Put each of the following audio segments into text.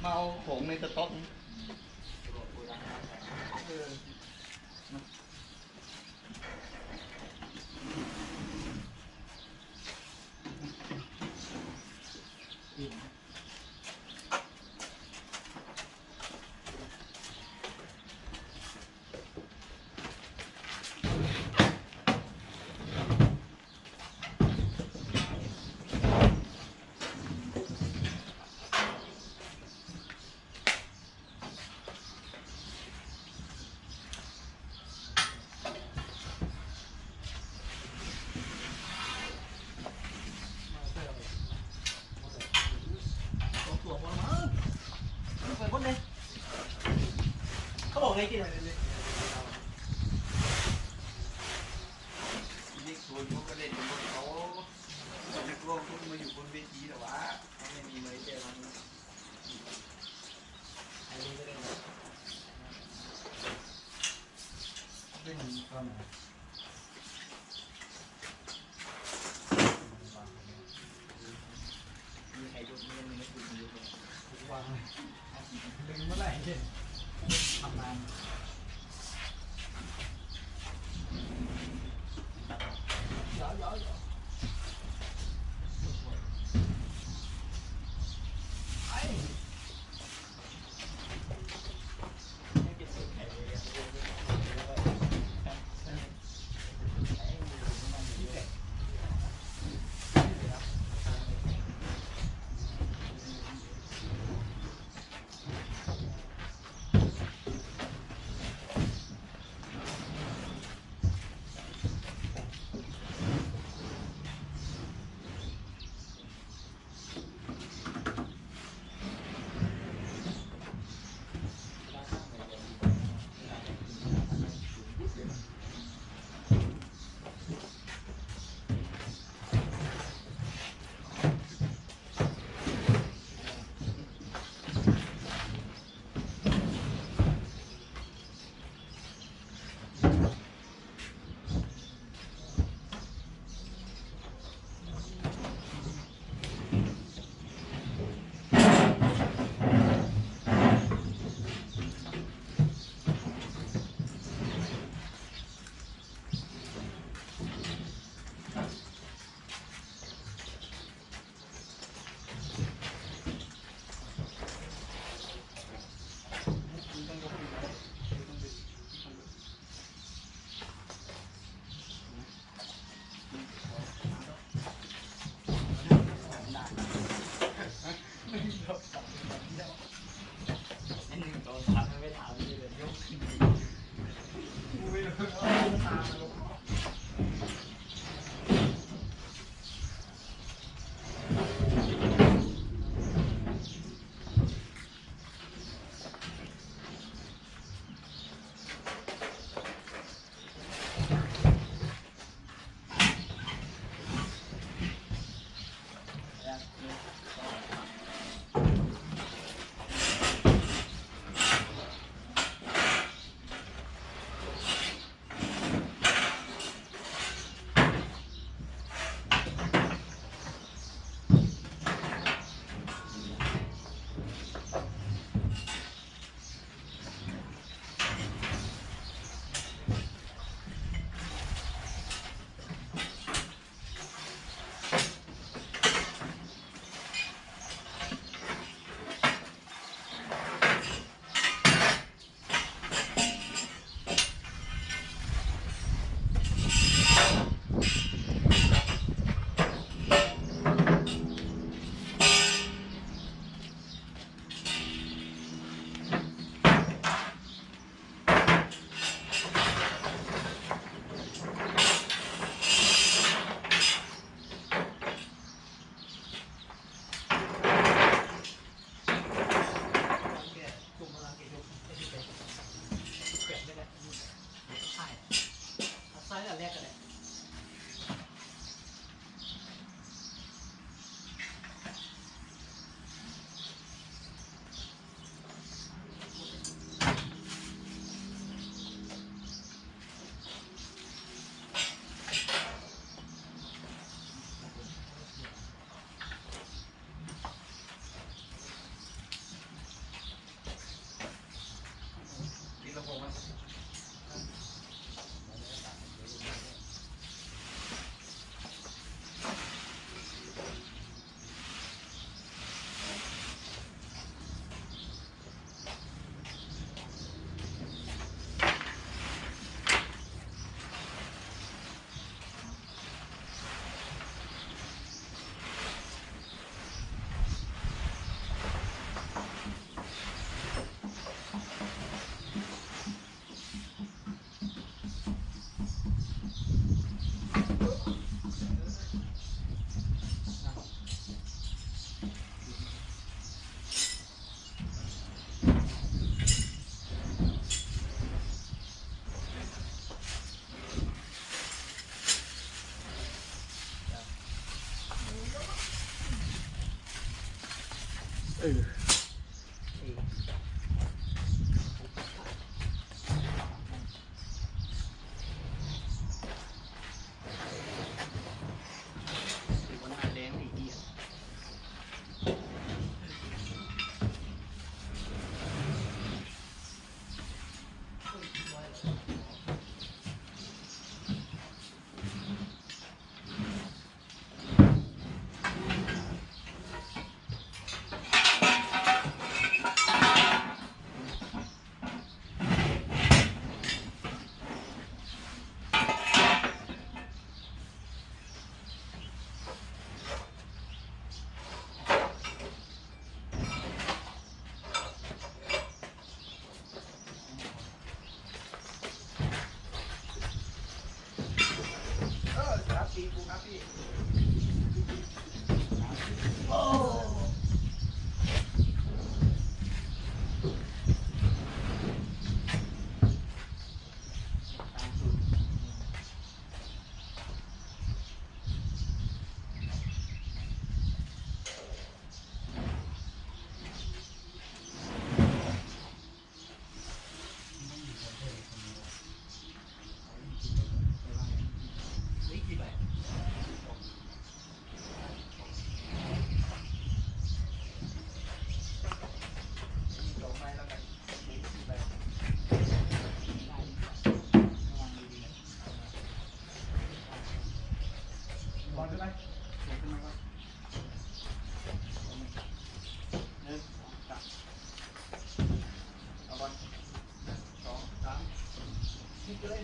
มาเอาของในสต็อกเขาบอกไงกินอะไรเลยนี่ชวนเขาก็เล่นบนเขานักร้องทุกมาอยู่บนเวทีแต่ว่าเขาไม่มีไม้เจอมันอันนี้ก็เล่นเล่นตอนไหนมีใครดูไม่มีไม่คุยกันเยอะเลยวางดึงเมื่อไหร่เนี่ยทำงาน อวันหน้าแดงไอ้เหี้ยครับพี่กูครับพี่โอ้ตามสูตรนี่กี่ใบสองใบแล้วกันนี่กี่ใบบอลขึ้นไหมบอลขึ้นมาก่อนหนึ่งสองสามเอาบอลสองสามยิงเลย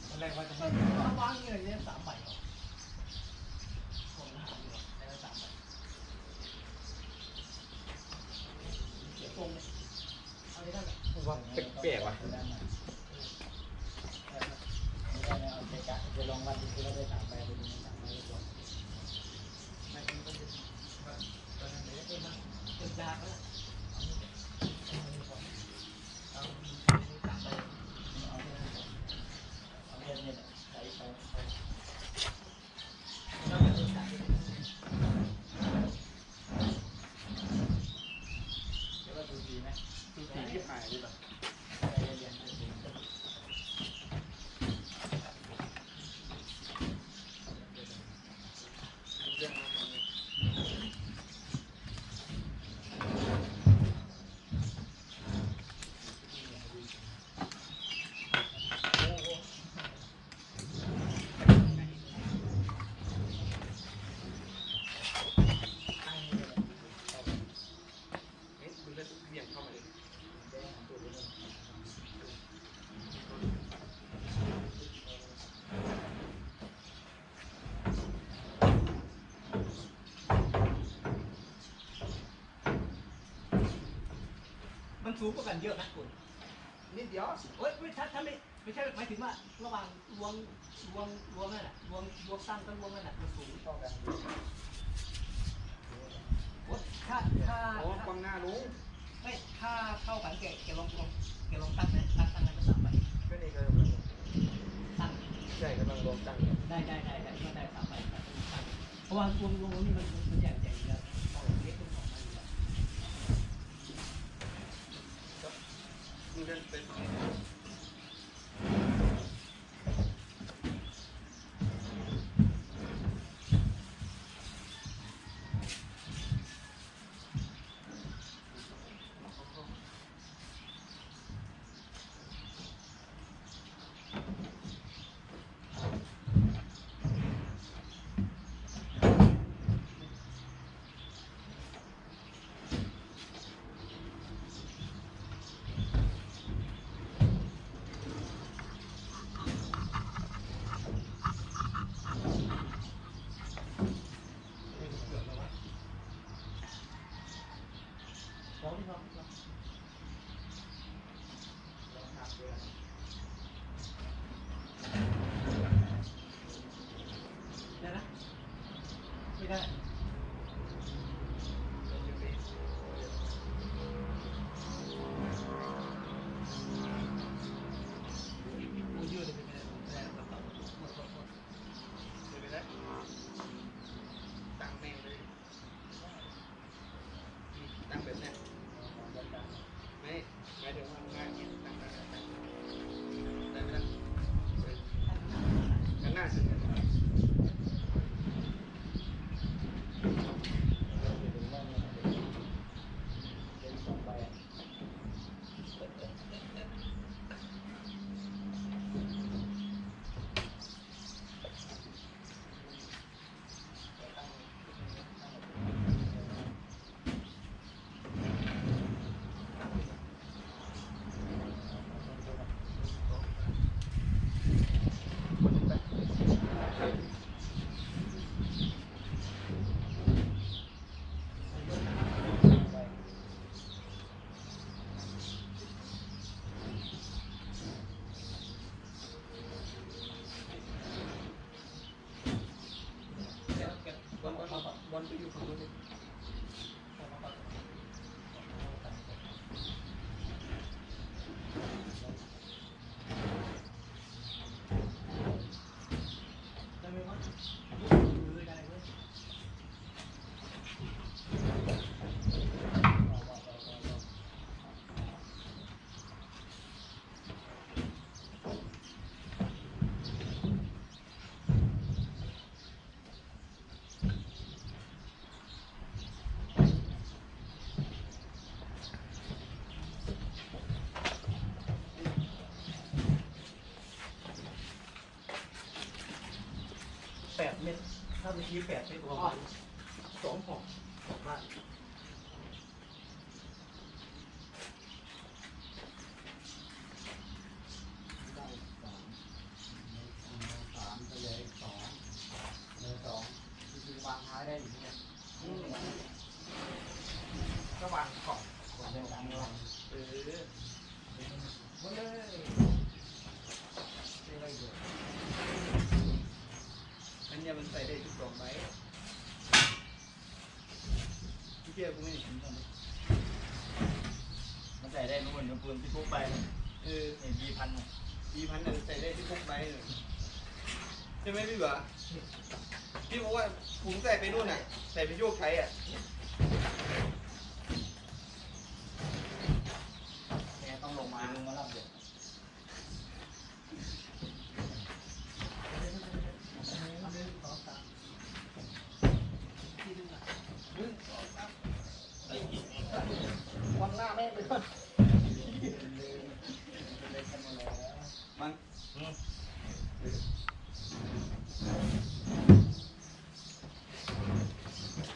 ตอนแรกว่าจะให้วางเงินเนี่ย3 ใบผมหาอยู่ได้ละ3 ใบเสียโกงเลยเอาได้ไหมว่าแปลกๆว่ะจะลองวันที่เราได้3 ใบไปดูใน3 ใบก่อนไม่เป็นก็จะตอนนั้นเดี๋ยวได้มาเป็นยากแล้วเอา3 ใบเอาเงินเนี่ยใส่ไปแล้วก็จะจ่ายแล้วก็ดูดีไหมดูดีที่หายดีป่ะเรียนมันสูงกว่ากันเยอะนะคุณนิดเดียวเฮ้ยไม่ถ้าไม่ใช่หมายถึงว่าระหว่างรวงนั่นแหละรวงตั้งกับรวงนั่นแหละมันสูงเท่ากันถ้าความหน้ารู้ไม่ถ้าเท่ากันแกลองตั้งนะตั้งนั้นก็3 ใบก็นี่ก็ตั้งใช่ก็ต้องลองตั้งได้ก็ได้3 ใบเพราะว่ารวงนี่มันใหญ่แล้วเอาเล็กขึ้นออกมาอยู่แล้วดูกันเป็นไม่ได้ บอลไปอยู่ฝั่งนู้นเลยได้ไหมวะได้เลย8 เมตรถ้าเมื่อกี้8 เมตรประมาณ2 ห่อบ้านวางท้ายได้อยู่เนี่ยก็วางกล่องเดินตามวางหมดเลยอะไรเยอะอันนี้มันใส่ได้ทุกกล่องไหมพี่เจ้ากูไม่เห็นทำมันใส่ได้นู่นน้ำปืนที่พกไปเนี่ยB1000เนี่ยใส่ได้ที่พกไปเลยใช่ไหมพี่เบ๋อพี่บอกว่าถุงใส่ไปนู่นน่ะใส่ไปโยกไทยอ่ะแกต้องลงมารับเด็กวันหน้าแม่ไปก่อนมัน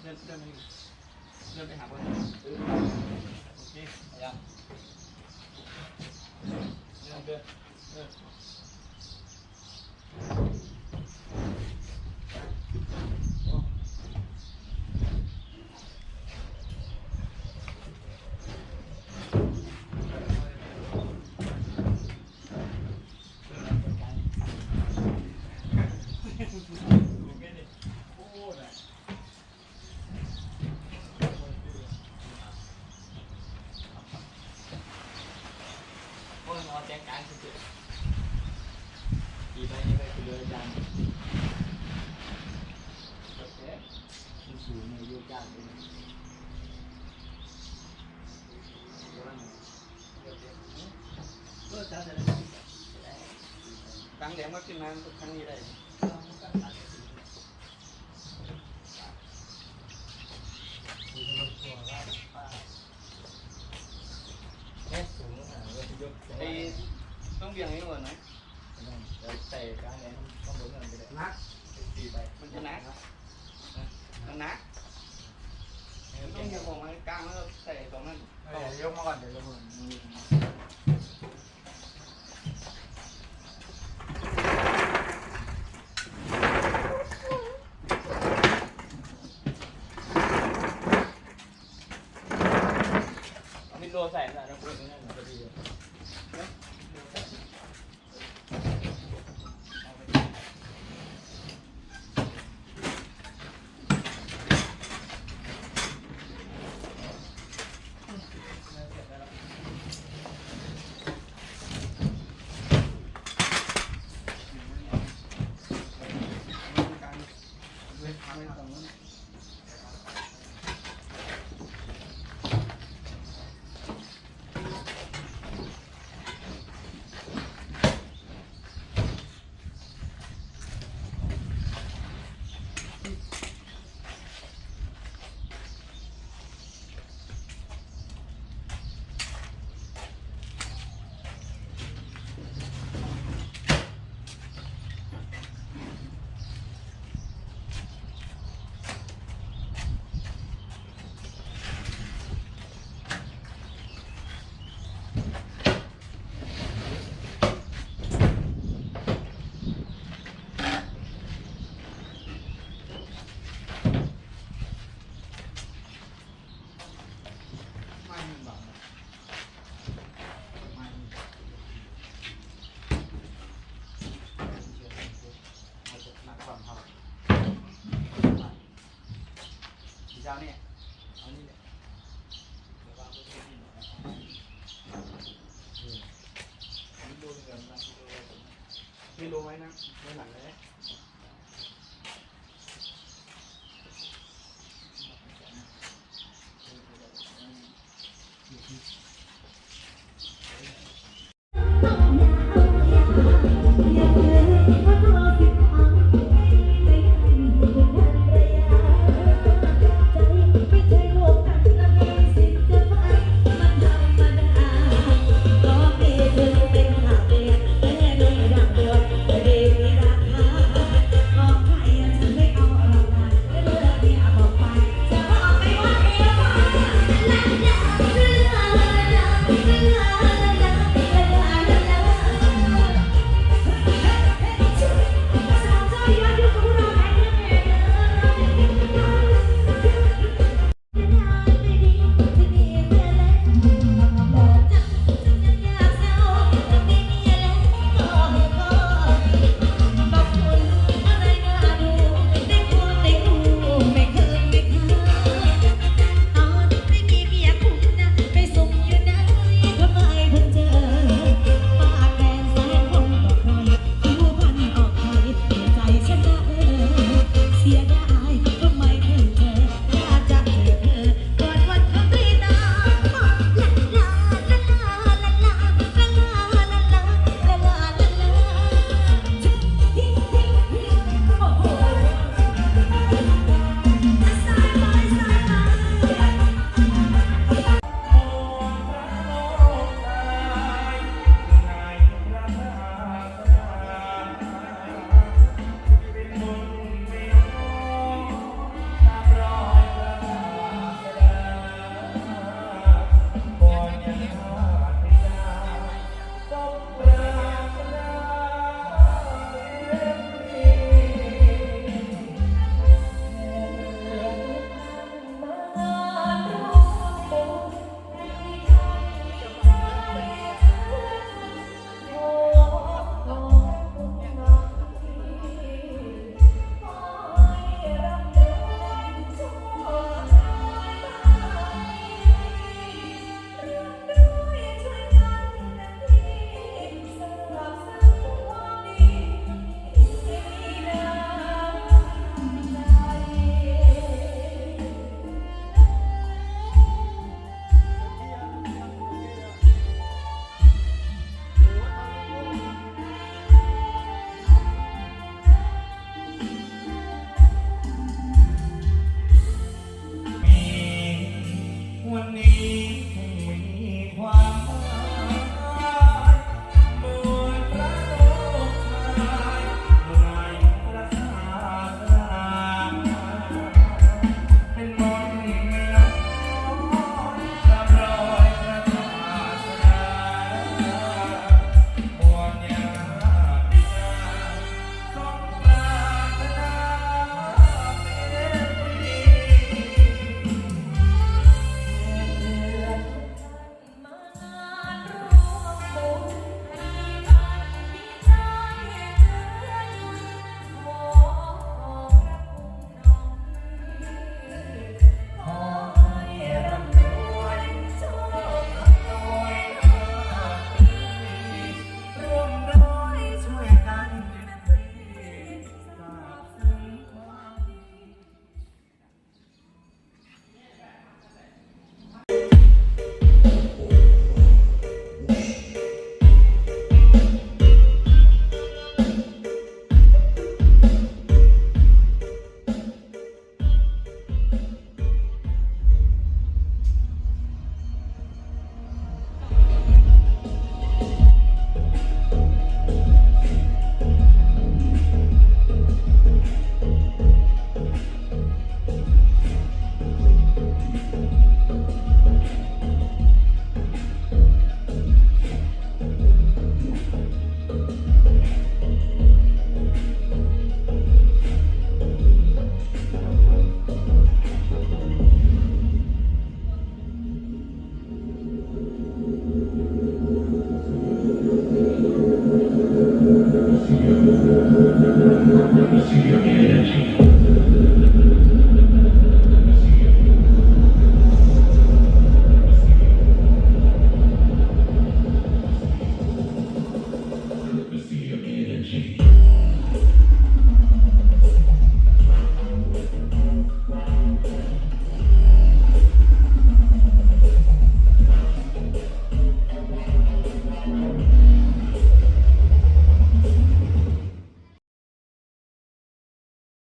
เดินไปหาบอลโอเคยังเดินแจ้งการสุดๆกี่ใบนี่ไปคือเลยจังโอเคสูงๆอยู่จ้างเลยกลางแดงมาขึ้นมาทุกครั้งนี้ได้ไอ้ต้องเบี่ยงให้หมดไหมใส่กลางแดงต้องบนเงินไปเลยนักตีไปมันจะนักมันนักต้องเบี่ยงออกมากลางแล้วใส่ตรงนั้นยกมาก่อนเดี๋ยวลงมือเอามิโลใส่แล้วนะคุณนั่นพอดี าวเนี่ยเอานี่เลยนี่รู้เหมือนกันนะไม่รู้ไหมนะไม่หลังเลย